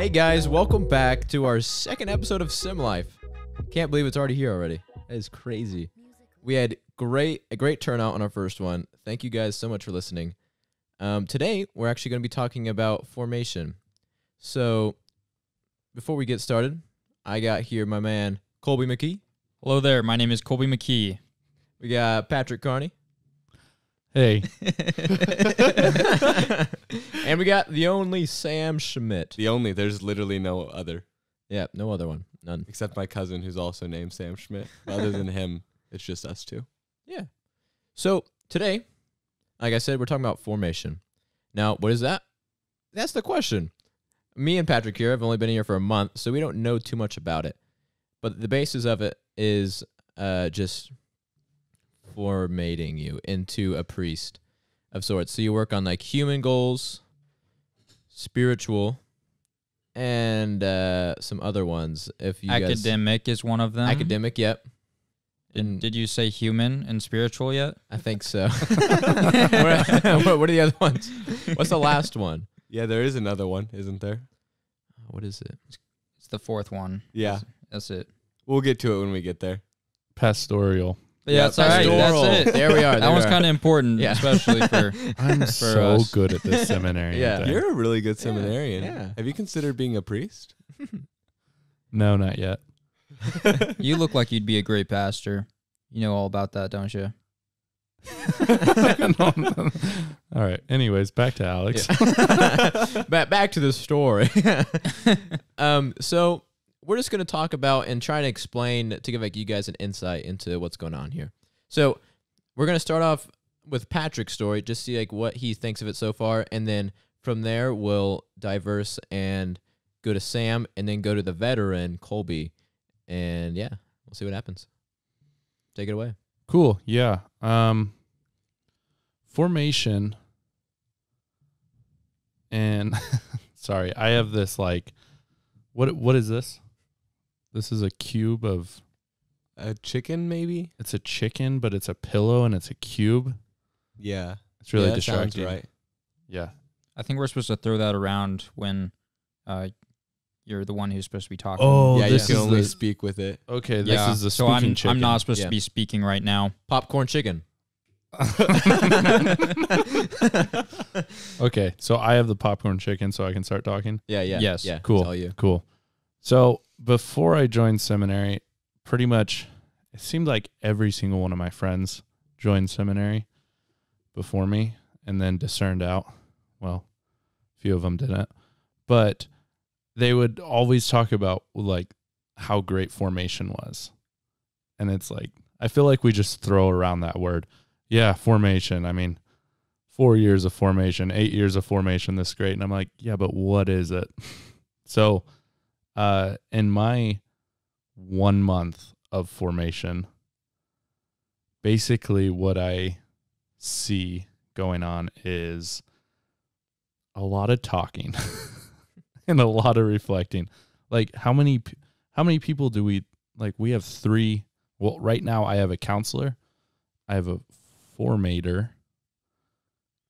Hey guys, welcome back to our second episode of SemLyfe. Can't believe it's already here already. That is crazy. We had a great turnout on our first one. Thank you guys so much for listening. Today, we're actually going to be talking about formation. So, before we get started, I got here my man, Colby McKee. Hello there, my name is Colby McKee. We got Patrick Carney. Hey. And we got the only Sam Schmidt. There's literally no other. Yeah, no other one. None. Except my cousin who's also named Sam Schmidt. Other than him, it's just us two. Yeah. So today, like I said, we're talking about formation. Now, what is that? That's the question. Me and Patrick here have only been here for a month, so we don't know too much about it. But the basis of it is just formating you into a priest of sorts. So you work on like human goals, spiritual, and some other ones. If you Academic is one of them. Academic, yep. Did you say human and spiritual yet? I think so. what are the other ones? What's the last one? Yeah, there is another one, isn't there? What is it? It's the fourth one. Yeah. That's it. We'll get to it when we get there. Pastoral. Yeah, that's all right. That's it. There we are. That one's kind of important, especially for I'm so us. good at this seminary. Yeah. You're a really good seminarian. Yeah. Have you considered being a priest? No, not yet. You look like you'd be a great pastor. You know all about that, don't you? No. All right. Anyways, back to Alex. Yeah. Back to the story. So we're just going to talk about and try to explain to give like you guys an insight into what's going on here. So we're going to start off with Patrick's story, just see like what he thinks of it so far, and then from there we'll diverse and go to Sam, and then go to the veteran Colby, and yeah, we'll see what happens. Take it away. Cool. Yeah. Formation. And sorry, I have this like, what is this? This is a cube of A chicken, maybe? it's a chicken, but it's a pillow and it's a cube. Yeah. It's really that sounds distracting. right. Yeah. I think we're supposed to throw that around when you're the one who's supposed to be talking. Oh, Yeah, you this can is only the speak with it. okay. yeah. This is the so speaking chicken. I'm not supposed Yeah. to be speaking right now. Popcorn chicken. Okay, so I have the popcorn chicken, so I can start talking. Yeah. Yes. Yeah. Cool. It's all you. Cool. So before I joined seminary, pretty much it seemed like every single one of my friends joined seminary before me and then discerned out. Well, a few of them didn't. But they would always talk about like how great formation was. And it's like, I feel like we just throw around that word. Yeah, formation. I mean, 4 years of formation, 8 years of formation, this is great. And I'm like, yeah, but what is it? So in my 1 month of formation, basically what I see going on is a lot of talking and a lot of reflecting. Like how many people do we, like we have 3, well, right now I have a counselor, I have a formator,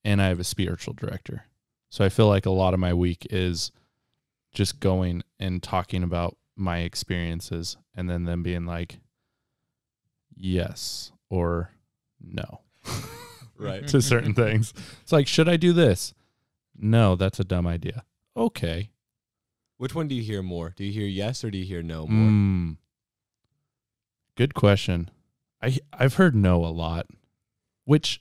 and I have a spiritual director. So I feel like a lot of my week is just going and talking about my experiences and then them being like, yes or no. Right. To certain things. It's like, should I do this? No, that's a dumb idea. Okay. Which one do you hear more? Do you hear yes or do you hear no more? Good question. I've heard no a lot, which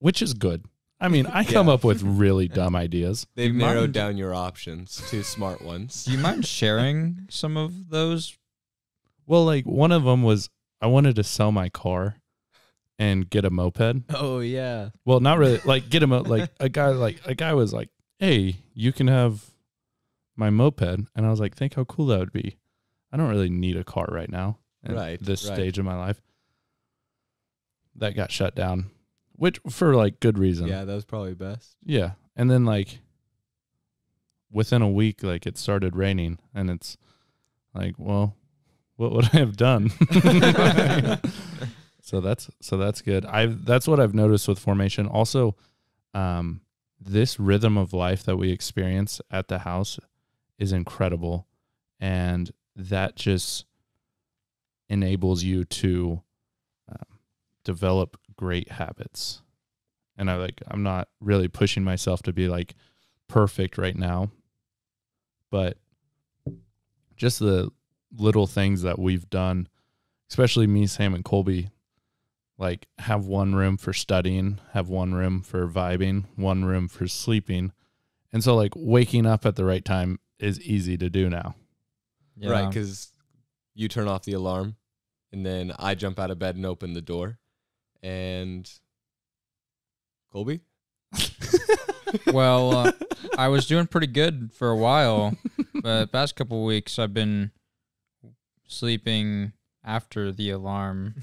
is good. I mean, I come up with really dumb ideas. They've You narrowed mind- down your options to smart ones. Do you mind sharing some of those? Well, like one of them was I wanted to sell my car and get a moped. Oh yeah. Well, not really. Like get a guy was like, "Hey, you can have my moped," and I was like, "Think how cool that would be." I don't really need a car right now at Right, this right. stage of my life. That got shut down, which for like good reason. Yeah, that was probably best. Yeah. And then like within a week, like it started raining and it's like, well, what would I have done? So that's good. That's what I've noticed with formation. Also, this rhythm of life that we experience at the house is incredible. And that just enables you to develop great habits. And I'm not really pushing myself to be like perfect right now, but just the little things that we've done, especially me, Sam, and Colby, like have one room for studying, have one room for vibing, one room for sleeping. And so like waking up at the right time is easy to do now. Yeah. Right, because you turn off the alarm, and then I jump out of bed and open the door. And Colby? Well, I was doing pretty good for a while, but the past couple of weeks I've been sleeping after the alarm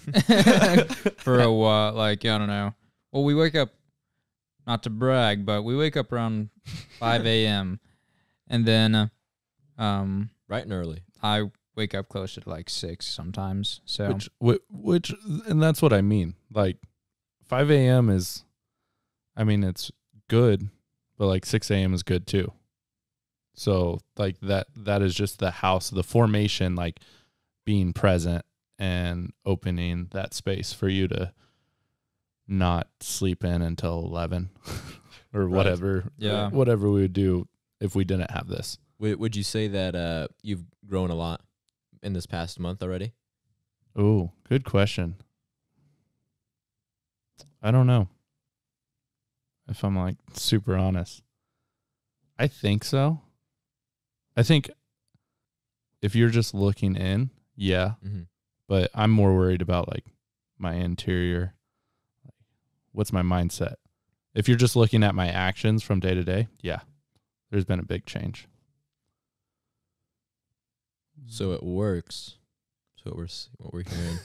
for a while. Like, I don't know. Well, we wake up, not to brag, but we wake up around 5 a.m. and then Bright and early. I wake up closer to like 6 sometimes. So Which, and that's what I mean. Like 5 a.m. is, I mean, it's good, but like 6 a.m. is good too. So like that is just the house, the formation, like being present and opening that space for you to not sleep in until 11 or Right. whatever. Yeah. Whatever we would do if we didn't have this. Would you say that you've grown a lot in this past month already? Oh, good question. I don't know. If I'm like super honest. I think so. I think if you're just looking in, yeah. Mm-hmm. But I'm more worried about like my interior. What's my mindset? If you're just looking at my actions from day to day, yeah, there's been a big change. So it works. So what we're hearing.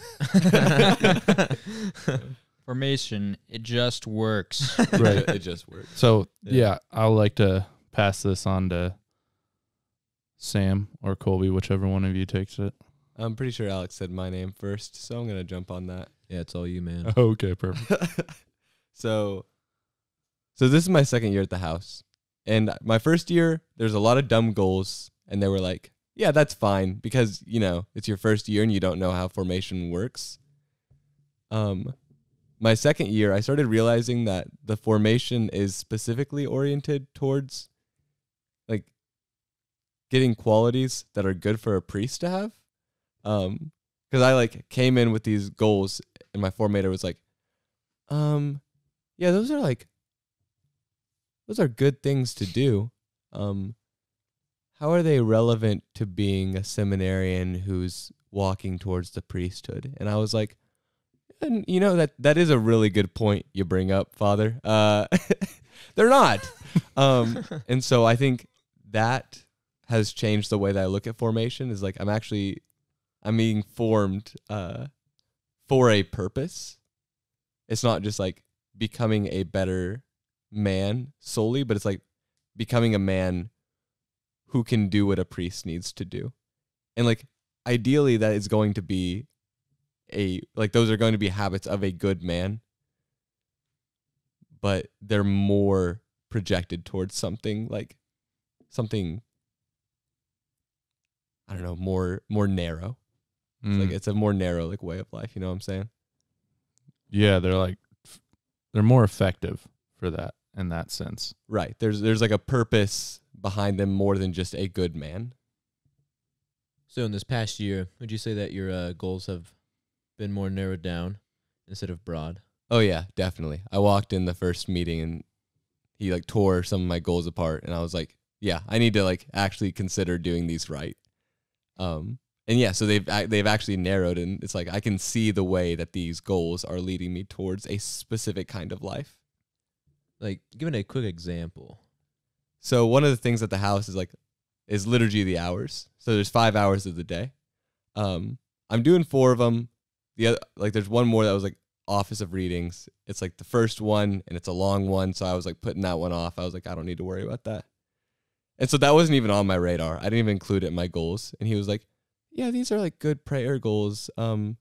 formation, it just works. Right. It just works. So Yeah. yeah, I'll like to pass this on to Sam or Colby, whichever one of you takes it. I'm pretty sure Alex said my name first, so I'm going to jump on that. Yeah, it's all you, man. Okay, perfect. So this is my second year at the house. And my first year, there's a lot of dumb goals. And they were like, yeah, that's fine because, you know, it's your first year and you don't know how formation works. My second year, I started realizing that the formation is specifically oriented towards like getting qualities that are good for a priest to have. Because I like came in with these goals and my formator was like, yeah, those are good things to do. How are they relevant to being a seminarian who's walking towards the priesthood? And I was like, and you know, that is a really good point you bring up, Father. They're not. And so I think that has changed the way that I look at formation is like, I'm being formed for a purpose. It's not just like becoming a better man solely, but it's like becoming a man who can do what a priest needs to do. And like ideally that is going to be those are going to be habits of a good man, but they're more projected towards something I don't know, more narrow. It's a more narrow like way of life, you know what I'm saying? Yeah, they're more effective for that in that sense. Right. There's like a purpose behind them more than just a good man. So in this past year, would you say that your goals have been more narrowed down instead of broad? Oh yeah, definitely. I walked in the first meeting and he like tore some of my goals apart and I was like, yeah, I need to like actually consider doing these right. And yeah, so they've actually narrowed and it's like I can see the way that these goals are leading me towards a specific kind of life. Like, give me a quick example. So one of the things at the house is liturgy of the hours. So there's 5 hours of the day. I'm doing 4 of them. The other, like there's one more that was like office of readings. It's like the first one and it's a long one. So I was like putting that one off. I was like, I don't need to worry about that. And so that wasn't even on my radar. I didn't even include it in my goals. And he was like, yeah, these are like good prayer goals. What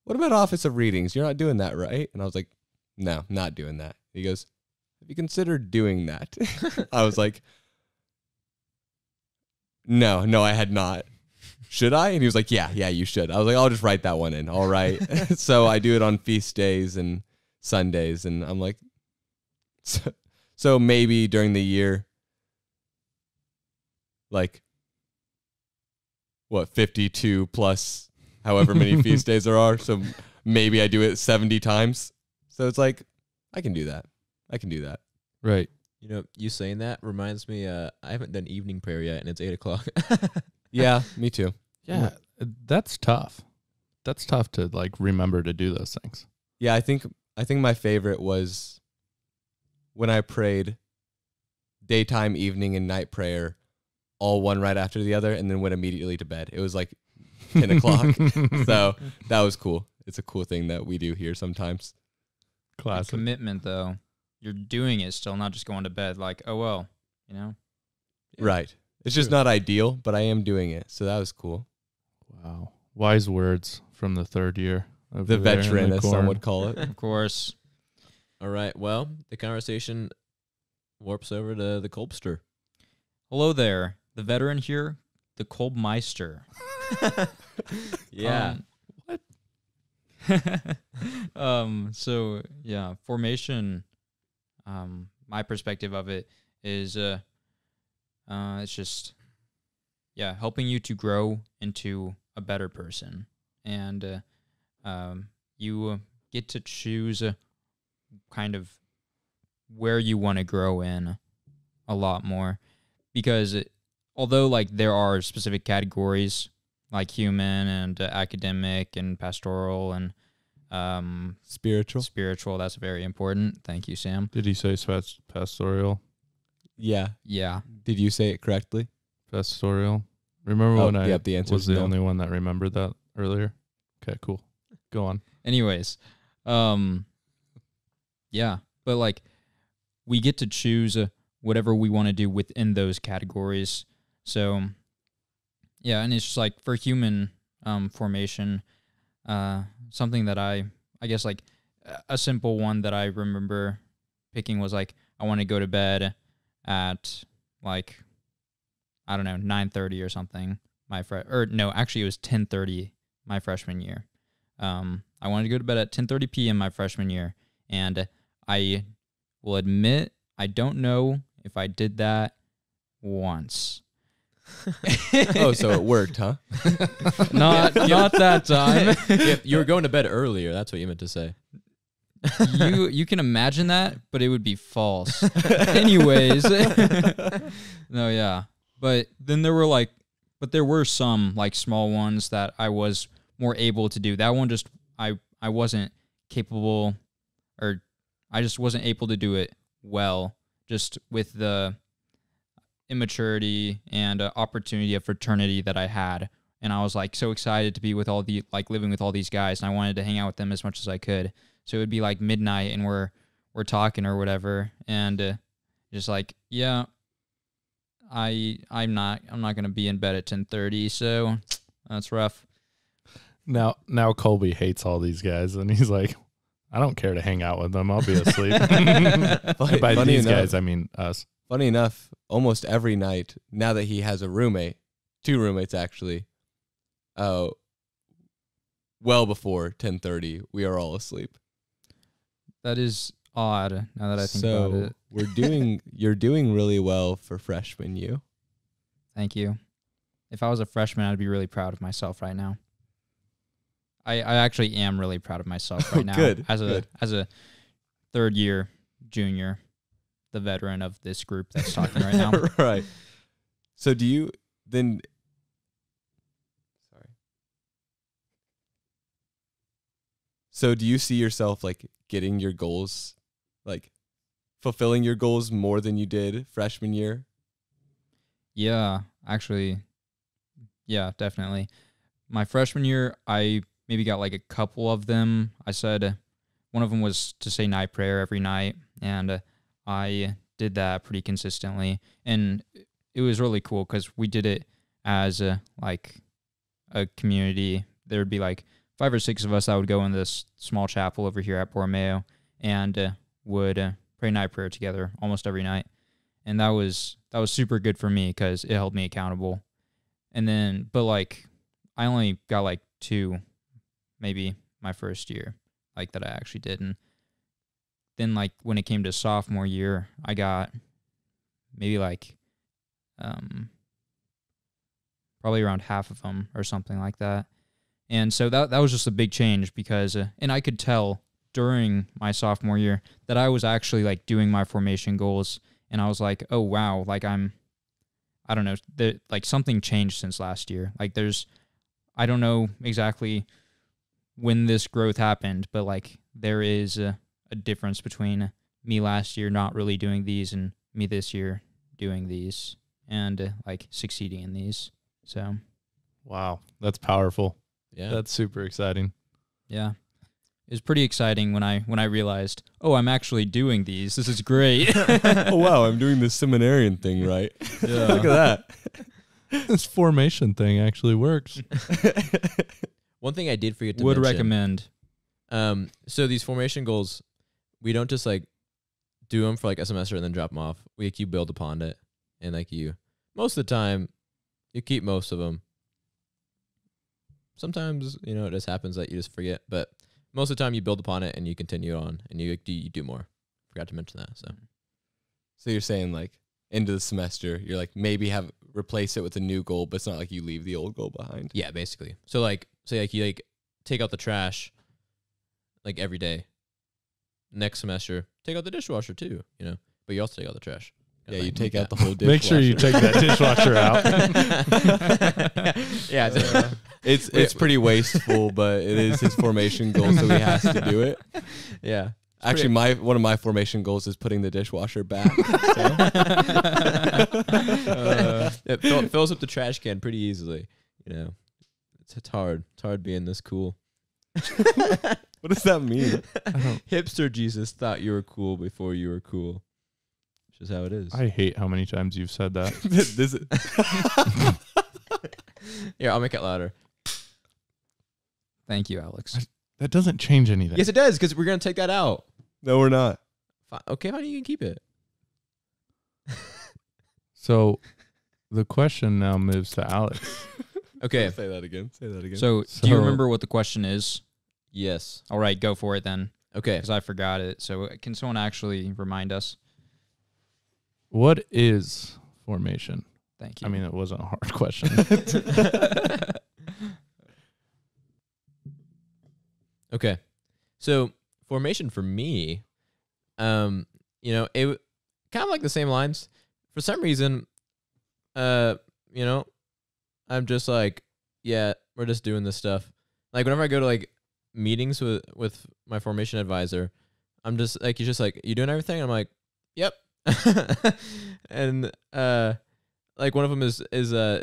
about office of readings? You're not doing that, right? And I was like, no, not doing that. He goes, have you considered doing that? I was like, No, I had not. Should I? And he was like, yeah, you should. I was like, I'll just write that one in. All right. So I do it on feast days and Sundays. And I'm like, so maybe during the year, like, 52 plus however many feast days there are. So maybe I do it 70 times. So it's like, I can do that. Right. You know, you saying that reminds me, I haven't done evening prayer yet, and it's 8 o'clock. Yeah, me too. Yeah, that's tough. That's tough to like remember to do those things. Yeah, I think my favorite was when I prayed daytime, evening, and night prayer, all one right after the other, and then went immediately to bed. It was like 10 o'clock. So that was cool. It's a cool thing that we do here sometimes. Classic. Commitment, though. You're doing it still, not just going to bed like, oh, well, you know? Right. It's just not ideal, but I am doing it. So that was cool. Wow. Wise words from the third year. The veteran, as some would call it. Of course. All right. Well, the conversation warps over to the Kolbster. Hello there. The veteran here, the Kolbmeister. Yeah. What? So, yeah, formation, my perspective of it is it's just, yeah, helping you to grow into a better person. And you get to choose kind of where you want to grow in a lot more. Because although, like, there are specific categories, like human and academic and pastoral and spiritual, that's very important. Thank you, Sam. Did he say pastoral? Yeah. Yeah. Did you say it correctly? Pastoral. Remember when I the answer was the no. only one that remembered that earlier? Okay, cool. Go on. Anyways, yeah, but like we get to choose whatever we want to do within those categories. So, yeah, and it's just like for human formation, something that I guess like a simple one that I remember picking was like I want to go to bed at like I don't know 9:30 or something. Actually it was 10:30 my freshman year. I wanted to go to bed at 10:30 p.m. my freshman year, and I will admit I don't know if I did that once. Oh, so it worked, huh? Not that time. You were going to bed earlier. That's what you meant to say. You can imagine that, but it would be false. Anyways. No, yeah. But then there were some like small ones that I was more able to do. That one just I wasn't capable, or I just wasn't able to do it well, just with the immaturity and opportunity of fraternity that I had. And I was like so excited to be with living with all these guys, and I wanted to hang out with them as much as I could. So it would be like midnight and we're talking or whatever, and just like, yeah, I'm not going to be in bed at 10:30, so that's rough. Now Colby hates all these guys, and he's like, I don't care to hang out with them. I'll be asleep. By Funny these enough. guys, I mean us. Funny enough, almost every night, now that he has a roommate, 2 roommates actually, well before 10:30, we are all asleep. That is odd now that I think about it. You're doing really well for freshman you. Thank you. If I was a freshman, I'd be really proud of myself right now. I actually am really proud of myself right now. Good. As a third year junior, the veteran of this group that's talking right now. Right. So do you then? Sorry. So do you see yourself like getting your goals, like fulfilling your goals more than you did freshman year? Yeah, actually, yeah, definitely. My freshman year, I maybe got like a couple of them. I said one of them was to say night prayer every night, and I did that pretty consistently. And it was really cool because we did it as like a community. There would be like 5 or 6 of us that would go in this small chapel over here at Borromeo and would pray night prayer together almost every night. And that was super good for me because it held me accountable. And then, but like, I only got like 2, maybe my first year, like that I actually did. And then like when it came to sophomore year, I got maybe like, probably around half of them or something like that. And so that was just a big change because, and I could tell during my sophomore year that I was actually like doing my formation goals, and I was like, oh wow, like I don't know, like something changed since last year. Like I don't know exactly when this growth happened, but like there is a difference between me last year not really doing these and me this year doing these and like succeeding in these. So, Wow, that's powerful. Yeah. That's super exciting. yeah. It was pretty exciting when I realized, oh, I'm actually doing these. This is great. Oh wow, I'm doing the seminarian thing right. Look at that. This formation thing actually works. One thing I did forget to Would mention. recommend. So these formation goals, we don't just like do them for like a semester and then drop them off. You build upon it, and like most of the time, you keep most of them. Sometimes it just happens that you just forget, but most of the time you build upon it and you continue on and you do more. Forgot to mention that. So you're saying like end of the semester, you're like maybe replace it with a new goal, but it's not like you leave the old goal behind. Yeah, basically. So like say like you like take out the trash like every day. Next semester, take out the dishwasher too, but you also take out the trash. Yeah, you take out the whole dishwasher. Make sure you take that dishwasher out. Yeah, it's pretty wasteful, but it is his formation goal, so he has to do it. yeah. Actually, one of my formation goals is putting the dishwasher back. It fills up the trash can pretty easily. It's hard. It's hard being this cool. What does that mean? Hipster Jesus thought you were cool before you were cool. Which is how it is. I hate how many times you've said that. Here, I'll make it louder. Thank you, Alex. That doesn't change anything. Yes, it does, because we're going to take that out. No, we're not. Okay, fine, you can keep it. So the question now moves to Alex. Okay. Say that again. So, do you remember what the question is? Yes. All right, go for it then, Okay. because I forgot it. So can someone actually remind us? What is formation? Thank you. I mean, it wasn't a hard question. Okay. So formation for me, it kind of like the same lines. For some reason, I'm just like, yeah, we're just doing this stuff. Like whenever I go to like meetings with my formation advisor, I'm just like, he's just like, you doing everything? I'm like, yep. And like one of them is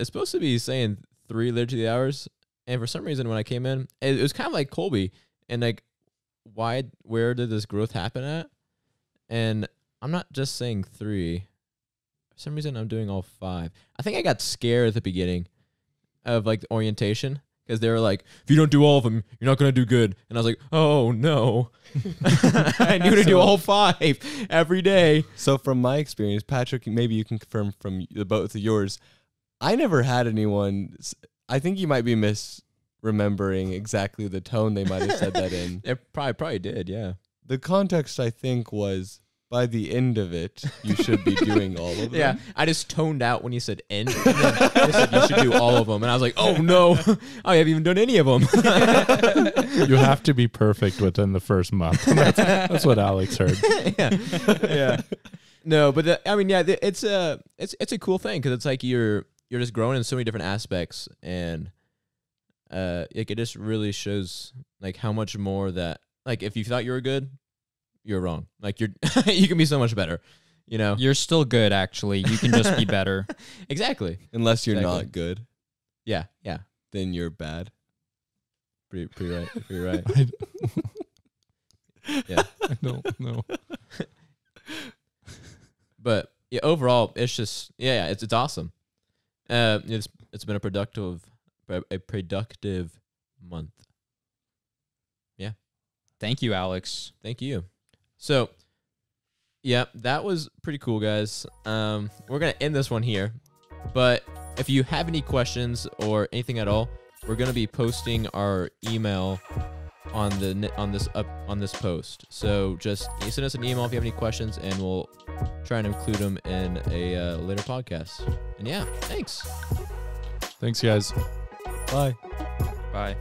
supposed to be saying 3 liturgy hours, and for some reason when I came in, it was kind of like Colby, and like, where did this growth happen at? And I'm not just saying 3. For some reason, I'm doing all 5. I think I got scared at the beginning of like the orientation, because they were like, if you don't do all of them, you're not going to do good. And I was like, oh no. I knew to do all 5 every day. So from my experience, Patrick, maybe you can confirm from the both of yours, I never had anyone, I think you might be misremembering exactly the tone they might have said that in. It probably did, yeah. The context, I think, was by the end of it, you should be doing all of them. Yeah, I just toned out when you said end. And then they said you should do all of them. And I was like, oh no, I haven't even done any of them. You have to be perfect within the first month. That's what Alex heard. Yeah. No, but it's a cool thing, because it's like you're just growing in so many different aspects, and like it just really shows like how much more that, like, if you thought you were good, you're wrong. Like you can be so much better. You're still good, actually. You can just be better. Exactly. Unless you're Exactly. not good, Yeah. then you're bad. Pretty right. Pretty right. I don't know. But yeah, overall, it's just it's awesome. It's been a productive month. Thank you, Alex. Thank you. So, yeah, that was pretty cool, guys. We're gonna end this one here, but if you have any questions or anything at all, we're gonna be posting our email on this post. So just send us an email if you have any questions, and we'll try and include them in a later podcast. And yeah, thanks. Thanks, guys. Bye. Bye.